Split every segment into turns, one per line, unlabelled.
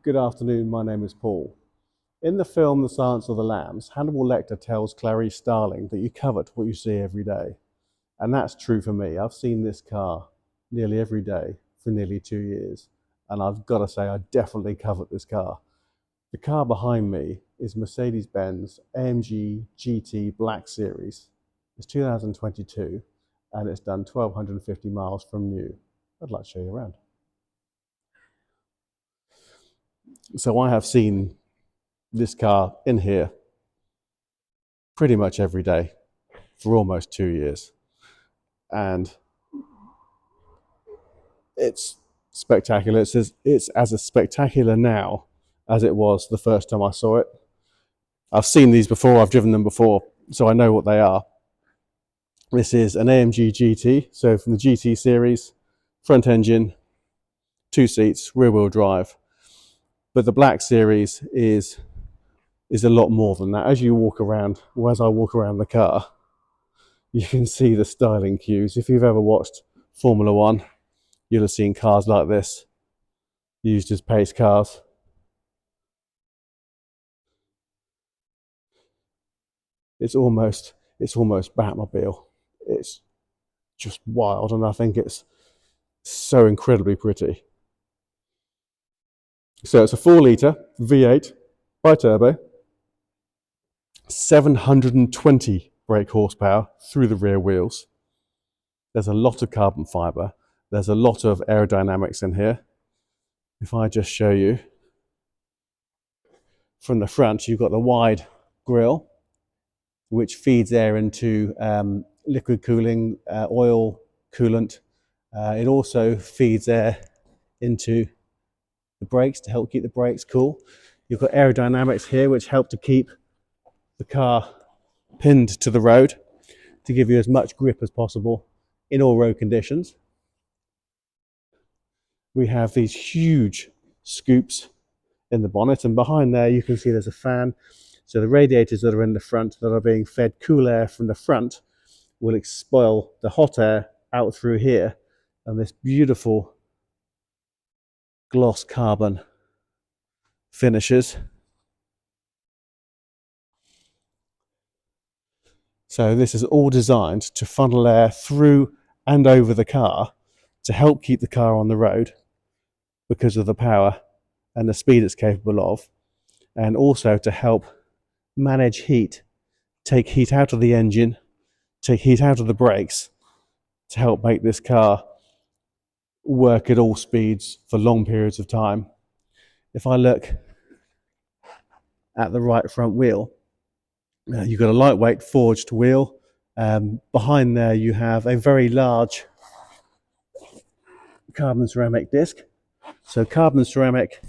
Good afternoon, my name is Paul. In the film The Silence of the Lambs, Hannibal Lecter tells Clarice Starling that you covet what you see every day. And that's true for me. I've seen this car nearly every day for nearly 2 years. And I've got to say, I definitely covet this car. The car behind me is Mercedes-Benz AMG GT Black Series. It's 2022 and it's done 1,250 miles from new. I'd like to show you around. So I have seen this car in here pretty much every day for almost 2 years. And it's spectacular. It's as spectacular now as it was the first time I saw it. I've seen these before, I've driven them before, so I know what they are. This is an AMG GT, so from the GT series, front engine, 2 seats, rear wheel drive. But the Black Series is a lot more than that. As you walk around, or as I walk around the car, you can see the styling cues. If you've ever watched Formula One, you'll have seen cars like this used as pace cars. It's almost Batmobile. It's just wild, and I think it's so incredibly pretty. So it's a 4-litre V8 bi-turbo, 720 brake horsepower through the rear wheels. There's a lot of carbon fibre. There's a lot of aerodynamics in here. If I just show you, from the front, you've got the wide grille, which feeds air into liquid cooling, oil coolant. It also feeds air into the brakes to help keep the brakes cool. You've got aerodynamics here, which help to keep the car pinned to the road to give you as much grip as possible in all road conditions. We have these huge scoops in the bonnet, and behind there you can see there's a fan. So the radiators that are in the front that are being fed cool air from the front will expel the hot air out through here, and this beautiful gloss carbon finishes. So this is all designed to funnel air through and over the car to help keep the car on the road because of the power and the speed it's capable of, and also to help manage heat, take heat out of the engine, take heat out of the brakes to help make this car work at all speeds for long periods of time. If I look at the right front wheel, you've got a lightweight forged wheel. Behind there you have a very large carbon ceramic disc. So carbon ceramic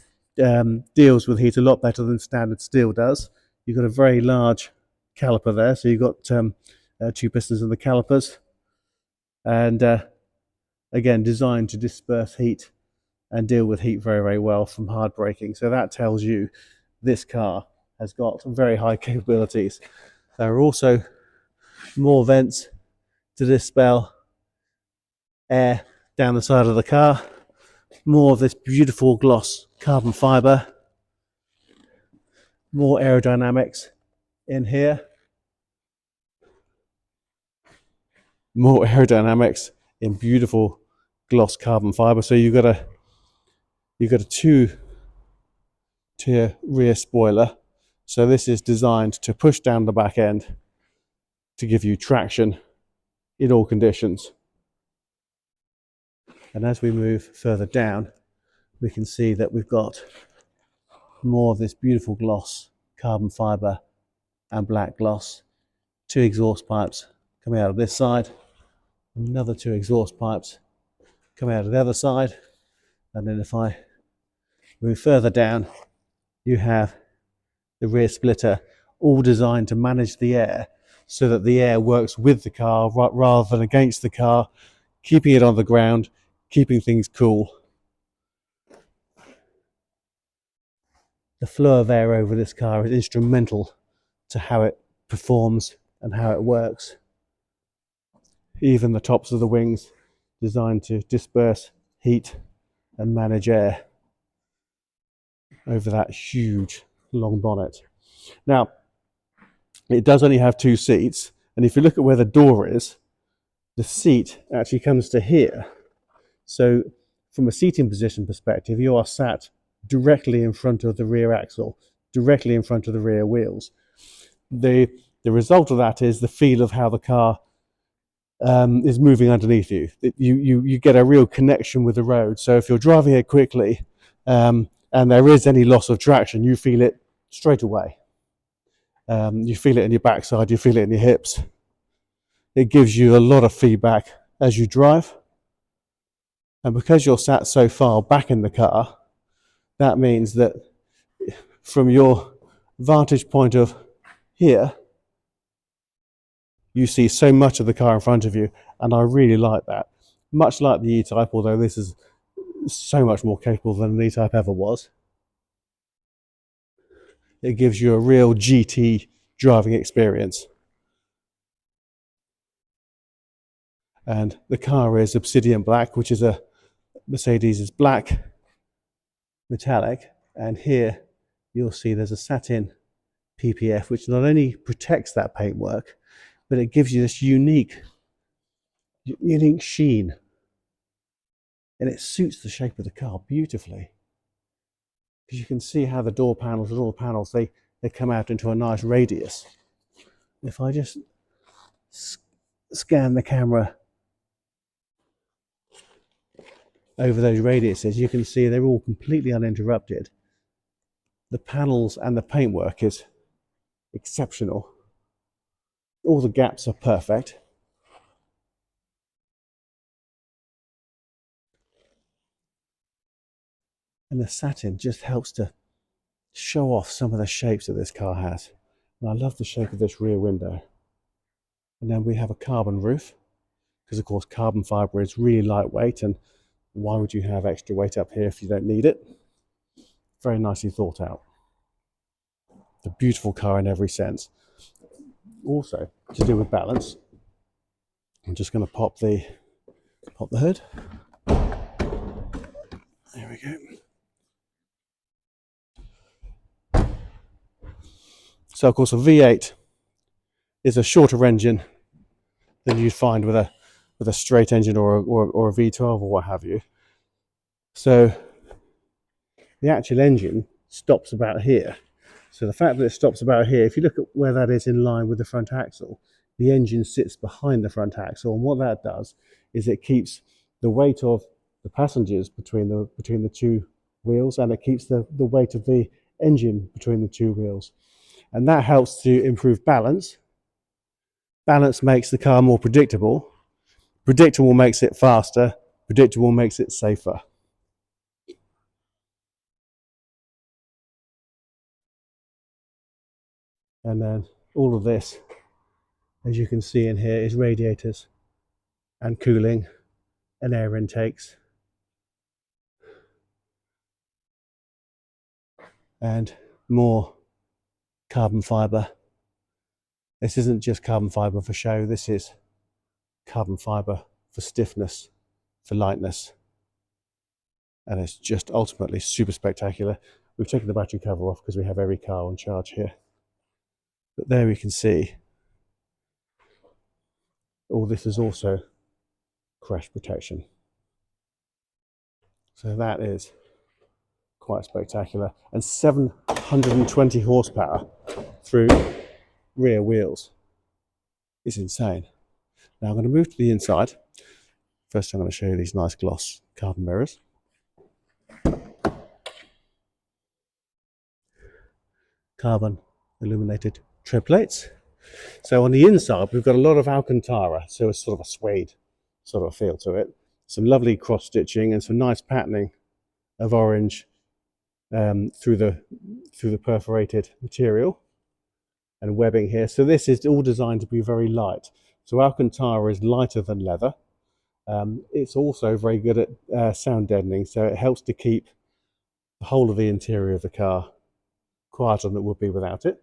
deals with heat a lot better than standard steel does. You've got a very large caliper there, so you've got 2 pistons in the calipers, and again designed to disperse heat and deal with heat very, very well from hard braking. So that tells you this car has got very high capabilities. There are also more vents to dispel air down the side of the car. More of this beautiful gloss carbon fibre. More aerodynamics in here. More aerodynamics in beautiful gloss carbon fibre. So you've got a 2-tier rear spoiler. So this is designed to push down the back end to give you traction in all conditions. And as we move further down, we can see that we've got more of this beautiful gloss carbon fibre and black gloss. 2 exhaust pipes coming out of this side, another 2 exhaust pipes coming out of the other side, and then if I move further down, you have the rear splitter, all designed to manage the air so that the air works with the car rather than against the car, keeping it on the ground, keeping things cool. The flow of air over this car is instrumental to how it performs and how it works. Even the tops of the wings designed to disperse heat and manage air. over that huge long bonnet. Now, it does only have 2 seats, and if you look at where the door is, the seat actually comes to here. So from a seating position perspective, you are sat directly in front of the rear axle, directly in front of the rear wheels. The result of that is the feel of how the car is moving underneath you. You get a real connection with the road. So if you're driving it quickly and there is any loss of traction, you feel it straight away. You feel it in your backside, you feel it in your hips. It gives you a lot of feedback as you drive. And because you're sat so far back in the car, that means that from your vantage point of here, you see so much of the car in front of you, and I really like that. Much like the E-Type, although this is so much more capable than an E-Type ever was. It gives you a real GT driving experience. And the car is obsidian black, which is a Mercedes' black metallic. And here you'll see there's a satin PPF, which not only protects that paintwork, but it gives you this unique sheen. And it suits the shape of the car beautifully. Because you can see how the door panels, they come out into a nice radius. If I just scan the camera over those radiuses, you can see they're all completely uninterrupted. The panels and the paintwork is exceptional. All the gaps are perfect. And the satin just helps to show off some of the shapes that this car has. And I love the shape of this rear window. And then we have a carbon roof, because of course carbon fibre is really lightweight, and why would you have extra weight up here if you don't need it? Very nicely thought out. A beautiful car in every sense. Also, to do with balance, I'm just going to pop the hood. There we go. So of course a V8 is a shorter engine than you'd find with a straight engine or a V12 or what have you. So the actual engine stops about here. So the fact that it stops about here, if you look at where that is in line with the front axle, the engine sits behind the front axle, and what that does is it keeps the weight of the passengers between the 2 wheels, and it keeps the weight of the engine between the 2 wheels. And that helps to improve balance. Balance makes the car more predictable. Predictable makes it faster. Predictable makes it safer. And then all of this, as you can see in here, is radiators and cooling and air intakes. And more carbon fibre. This isn't just carbon fibre for show, this is carbon fibre for stiffness, for lightness. And it's just ultimately super spectacular. We've taken the battery cover off because we have every car on charge here. But there we can see all this is also crash protection. So that is quite spectacular. And 720 horsepower through rear wheels is insane. Now I'm going to move to the inside. First I'm going to show you these nice gloss carbon mirrors. Carbon illuminated tread plates. So on the inside we've got a lot of Alcantara, so it's sort of a suede sort of feel to it. Some lovely cross stitching and some nice patterning of orange through the perforated material and webbing here. So this is all designed to be very light. So Alcantara is lighter than leather. It's also very good at sound deadening, so it helps to keep the whole of the interior of the car quieter than it would be without it.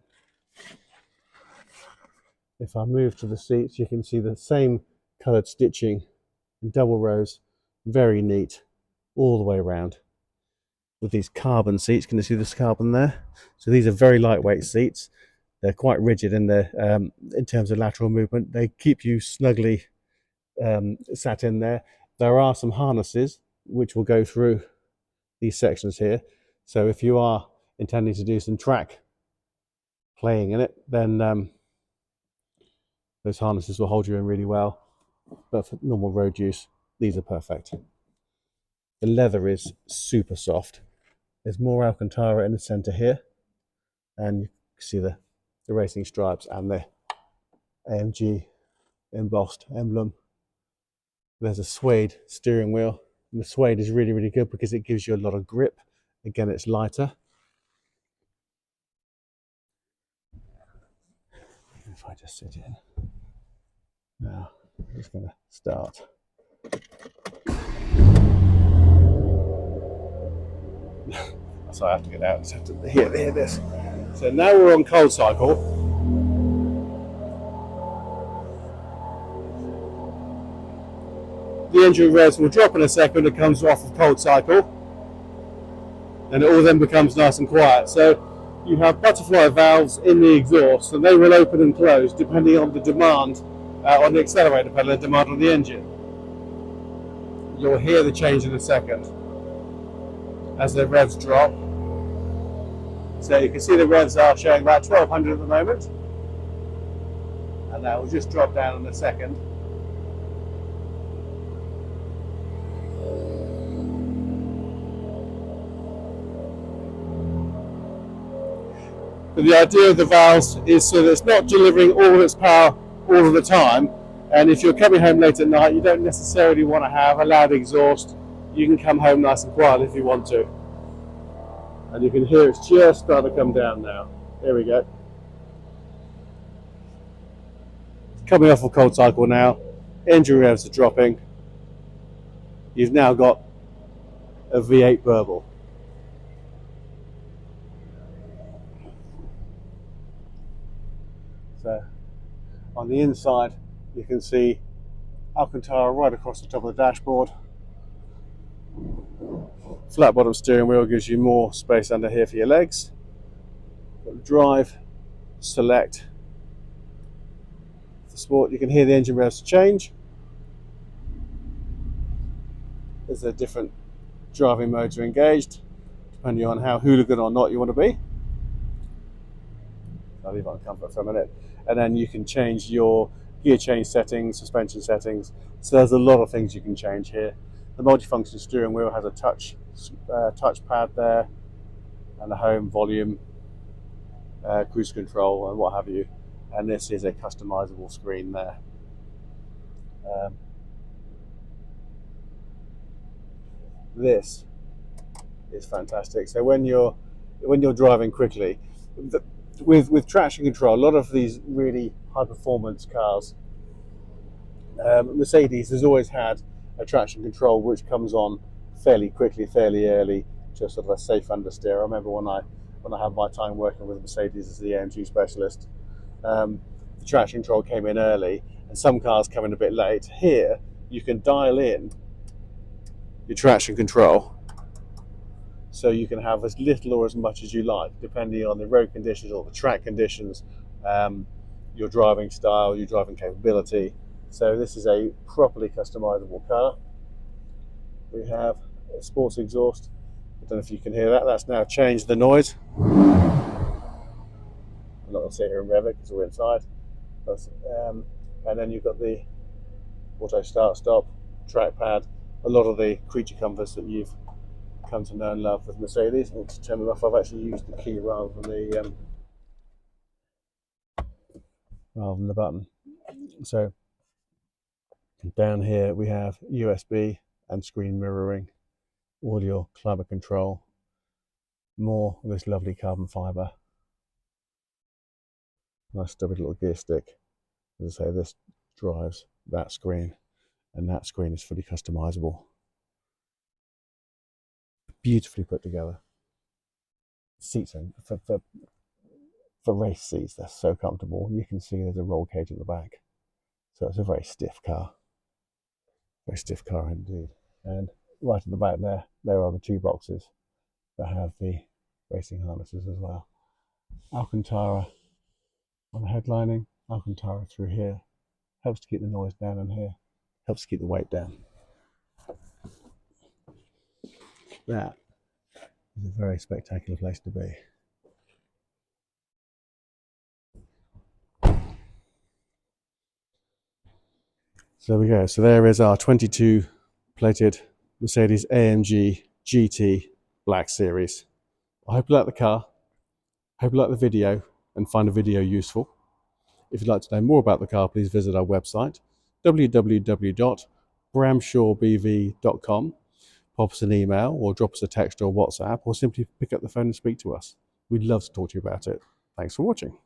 If I move to the seats, you can see the same coloured stitching in double rows, very neat all the way around. with these carbon seats. Can you see this carbon there? So these are very lightweight seats. They're quite rigid in their in terms of lateral movement. They keep you snugly sat in there. There are some harnesses which will go through these sections here. So if you are intending to do some track playing in it, then those harnesses will hold you in really well. But for normal road use, these are perfect. The leather is super soft. There's more Alcantara in the center here, and you can see the racing stripes and the AMG embossed emblem. There's a suede steering wheel, and the suede is really, really good because it gives you a lot of grip. Again, it's lighter. If I just sit in. Now, I'm just going to start. So I have to get out. I just have to hear this. So now we're on cold cycle. The engine revs will drop in a second. It comes off of cold cycle, and it all then becomes nice and quiet. So you have butterfly valves in the exhaust, and they will open and close depending on the demand on the accelerator pedal and demand on the engine. You'll hear the change in a second as the revs drop. So you can see the revs are showing about 1200 at the moment, and that will just drop down in a second. But the idea of the valves is so that it's not delivering all of its power all of the time, and if you're coming home late at night, you don't necessarily want to have a loud exhaust. You can come home nice and quiet if you want to. And you can hear it's just starting to come down now. There we go. Coming off of cold cycle now, engine revs are dropping. You've now got a V8 Burble. So on the inside, you can see Alcantara right across the top of the dashboard. Flat bottom steering wheel gives you more space under here for your legs. Drive, select. For sport, you can hear the engine revs change. There's a different driving modes are engaged, depending on how hooligan or not you want to be. I'll leave it on comfort for a minute. And then you can change your gear change settings, suspension settings. So there's a lot of things you can change here. The multifunction steering wheel has a touch pad there, and a home, volume, cruise control, and what have you. And this is a customizable screen there. This is fantastic. So when you're driving quickly, with traction control, a lot of these really high performance cars, Mercedes has always had a traction control which comes on fairly quickly, fairly early, to sort of a safe understeer. I remember when I had my time working with Mercedes as the AMG specialist, the traction control came in early, and some cars come in a bit late. Here, you can dial in your traction control, so you can have as little or as much as you like, depending on the road conditions or the track conditions, your driving style, your driving capability. So this is a properly customizable car. We have a sports exhaust. I don't know if you can hear that. That's now changed the noise. I'm not going to sit here and rev it because we're inside. And then you've got the auto start stop, trackpad, a lot of the creature comforts that you've come to know and love with Mercedes. And to turn them off, I've actually used the key rather than the button. So down here we have USB and screen mirroring, audio, climate control, more of this lovely carbon fibre. Nice stubby little gear stick. As I say, this drives that screen, and that screen is fully customizable. Beautifully put together. Seats for race seats, they're so comfortable. You can see there's a roll cage at the back, so it's a very stiff car. Very stiff car indeed. And right at the back there are the two boxes. that have the racing harnesses as well. Alcantara on the headlining, Alcantara through here. Helps to keep the noise down in here, helps to keep the weight down. That is a very spectacular place to be. So there we go. So there is our 22 plated Mercedes-AMG GT Black Series. I hope you like the car. I hope you like the video and find the video useful. If you'd like to know more about the car, please visit our website, www.bramshawebv.com. Pop us an email or drop us a text or WhatsApp, or simply pick up the phone and speak to us. We'd love to talk to you about it. Thanks for watching.